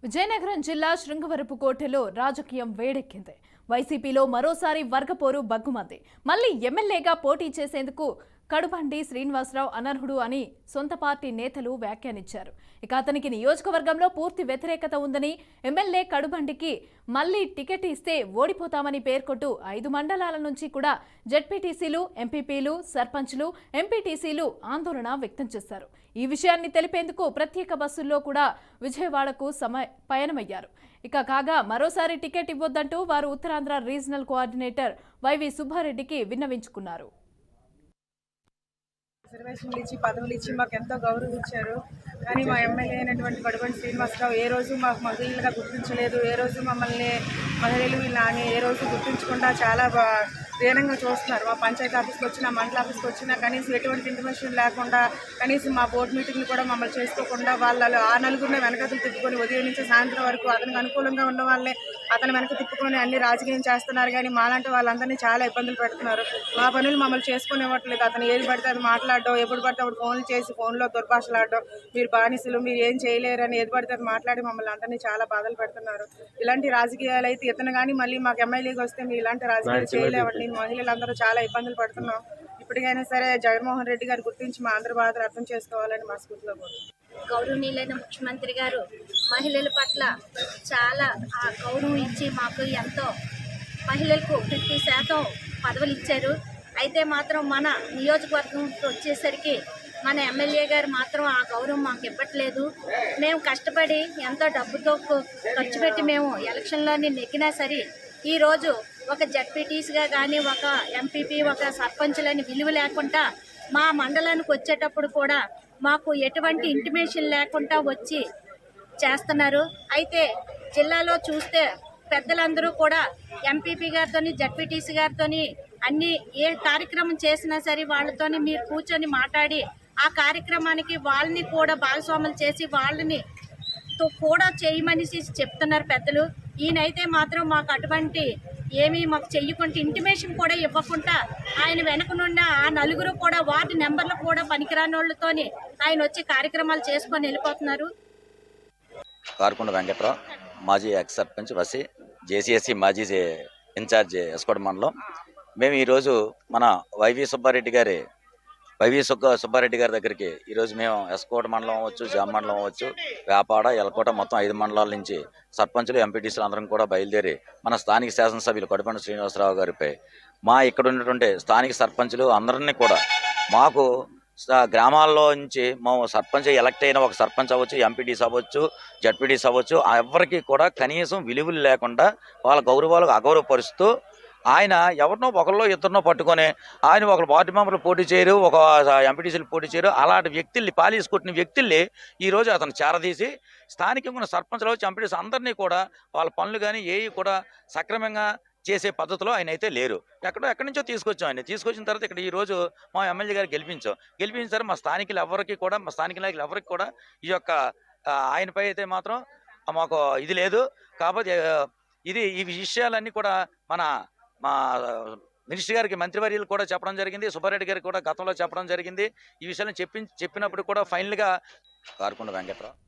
విజయనగరం జిల్లా శృంగవరపుకోటలో రాజకీయం వేడెక్కింది. వైసీపీలో మరోసారి వర్గపోరు బగ్గుమంది. మళ్లీ ఎమ్మెల్యేగా పోటీ చేసేందుకు కడుబండి శ్రీనివాసరావు అనర్హుడు అని సొంత పార్టీ నేతలు వ్యాఖ్యానించారు. ఇక అతనికి నియోజకవర్గంలో పూర్తి వ్యతిరేకత ఉందని, ఎమ్మెల్యే కడుబండికి మళ్లీ టికెట్ ఇస్తే ఓడిపోతామని పేర్కొంటూ 5 మండలాల నుంచి కూడా జెడ్పీటీసీలు, ఎంపీపీలు, సర్పంచ్లు, ఎంపీటీసీలు ఆందోళన వ్యక్తం చేశారు. ఈ విషయాన్ని తెలిపేందుకు ప్రత్యేక బస్సుల్లో కూడా విజయవాడకు పయనమయ్యారు. ఇక కాగా మరోసారి టికెట్ ఇవ్వొద్దంటూ వారు ఉత్తరాంధ్ర రీజనల్ కోఆర్డినేటర్ వైవి సుబ్బారెడ్డికి విన్నవించుకున్నారు. రిజర్వేషన్లు ఇచ్చి పదవులు ఇచ్చి మాకు ఎంతో గౌరవం ఇచ్చారు. కానీ మా ఎమ్మెల్యే అయినటువంటి కడుబండి శ్రీనివాసరావు ఏ రోజు మాకు మహిళలుగా గుర్తించలేదు. ఏ రోజు మమ్మల్ని మహిళలు అని ఏ రోజు గుర్తించకుండా చాలా దీనంగా చూస్తున్నారు. మా పంచాయతీ ఆఫీస్కి వచ్చినా, మండల ఆఫీస్కి వచ్చినా కనీసం ఎటువంటి ఇంటిమేషన్ లేకుండా, కనీసం మా బోర్డు మీటింగ్లు కూడా మమ్మల్ని చేసుకోకుండా వాళ్ళు ఆ నలుగురిని వెనకతులు తిప్పుకొని ఉదయం నుంచి సాయంత్రం వరకు అతనికి అనుకూలంగా ఉన్న వాళ్ళని అతను వెనక తిప్పుకొని అన్ని రాజకీయం చేస్తున్నారు. కానీ మాలాంటి వాళ్ళందరినీ చాలా ఇబ్బందులు పెడుతున్నారు. మా పనులు మమ్మల్ని చేసుకుని ఇవ్వట్లేదు. అతను ఏది పడితే అది మాట్లాడడం, ఎప్పుడు పడితే అప్పుడు ఫోన్లు చేసి ఫోన్లో దుర్భాషలాడడం, మీరు బానిసలు, మీరు ఏం చేయలేరని ఏది పడితే అది మాట్లాడి మమ్మల్ని అందరినీ చాలా బాధలు పెడుతున్నారు. ఇలాంటి రాజకీయాలు అయితే ఇతను కానీ మళ్ళీ మాకు ఎమ్మెల్యేకి వస్తే మీరు ఇలాంటి రాజకీయాలు చేయలేవండి. మహిళలందరూ చాలా ఇబ్బందులు పడుతున్నాం. ఇప్పటికైనా సరే జగన్మోహన్ రెడ్డి గారు గుర్తించి మా అందరి బాధలు అర్థం చేసుకోవాలని మా స్కూల్లో గౌరవనీయులైన ముఖ్యమంత్రి గారు మహిళల పట్ల చాలా గౌరవం ఇచ్చి మాకు ఎంతో మహిళలకు 50% పదవులు ఇచ్చారు. అయితే మాత్రం మన నియోజకవర్గంకి వచ్చేసరికి మన ఎమ్మెల్యే గారు మాత్రం ఆ గౌరవం మాకు ఇవ్వట్లేదు. మేము కష్టపడి ఎంతో డబ్బుతో ఖర్చు పెట్టి మేము ఎలక్షన్లోని నెగ్గినా సరే ఈరోజు ఒక జడ్పీటీసీగా కానీ, ఒక ఎంపీపీ, ఒక సర్పంచులని విలువ లేకుండా మా మండలానికి వచ్చేటప్పుడు కూడా మాకు ఎటువంటి ఇంటిమేషన్ లేకుండా వచ్చి చేస్తున్నారు. అయితే జిల్లాలో చూస్తే పెద్దలందరూ కూడా ఎంపీపీ గారితో, జడ్పీటీసీ గారితో అన్ని ఏ కార్యక్రమం చేసినా సరే వాళ్ళతోని మీరు కూర్చొని మాట్లాడి ఆ కార్యక్రమానికి వాళ్ళని కూడా భాగస్వాములు చేసి వాళ్ళని కూడా చేయమని చెప్తున్నారు పెద్దలు. ఈయనైతే మాత్రం మాకు అటువంటి ఏమీ మాకు చెయ్యకుండా ఇంటిమేషన్ కూడా ఇవ్వకుండా ఆయన వెనక నుండి ఆ నలుగురు కూడా వార్డు నెంబర్లు కూడా పనికిరాని వాళ్ళతోని ఆయన వచ్చి కార్యక్రమాలు చేసుకొని వెళ్ళిపోతున్నారు. కారుకొండ వెంకట్రావు, మాజీ ఎక్స్ సర్పంచ్ వసి, జేసీఎస్సీ మాజీ ఇన్ఛార్జ్ ఎస్కోట మండలం. మేము ఈరోజు మన వైవి సుబ్బారెడ్డి గారి దగ్గరికి ఈరోజు మేము ఎస్కోట మండలం అవ్వచ్చు, జామ మండలం అవ్వచ్చు, వేపాడ, ఎలకోట మొత్తం 5 మండలాల నుంచి సర్పంచులు, ఎంపీటీసీలు అందరం కూడా బయలుదేరి మన స్థానిక శాసనసభ్యులు కడుబండి శ్రీనివాసరావు గారిపై ఇక్కడ ఉన్నటువంటి స్థానిక సర్పంచులు అందరినీ కూడా మాకు గ్రామాల్లో నుంచి మా సర్పంచ్ ఎలక్ట్ అయిన ఒక సర్పంచ్ అవ్వచ్చు, ఎంపీటీసీ అవ్వచ్చు, జడ్పీటీసీ అవ్వచ్చు, ఎవరికి కూడా కనీసం విలువలు లేకుండా వాళ్ళ గౌరవాలకు అగౌరవపరుస్తూ ఆయన ఎవరినో ఒకరిలో ఇద్దరినో పట్టుకొని ఆయన ఒక వార్డు మెంబర్లు పోటీ చేయరు, ఒక ఎంపీటీసీలు పోటీ చేయరు, అలాంటి వ్యక్తుల్ని పాలిసి కొట్టిన వ్యక్తుల్ని ఈరోజు అతను చేరదీసి స్థానికంగా ఉన్న సర్పంచ్లు వచ్చి ఎంపీటీసీ అందరినీ కూడా వాళ్ళ పనులు కానీ ఏవి కూడా సక్రమంగా చేసే పద్ధతిలో ఆయన అయితే లేరు. ఎక్కడి నుంచో తీసుకొచ్చాం. ఆయన తీసుకొచ్చిన తర్వాత ఇక్కడ ఈరోజు మా ఎమ్మెల్యే గారు గెలిపించిన తర్వాత మా స్థానికులు ఎవరికి కూడా ఈ యొక్క ఆయనపై అయితే మాత్రం మాకు ఇది లేదు. కాబట్టి ఈ విషయాలన్నీ కూడా మా మినిస్టర్ గారికి, మంత్రివర్యులు కూడా చెప్పడం జరిగింది, సుబ్బారెడ్డి గారికి కూడా గతంలో చెప్పడం జరిగింది. ఈ విషయాలను చెప్పినప్పుడు కూడా ఫైనల్గా కారుకొండ వెంకట్రావు.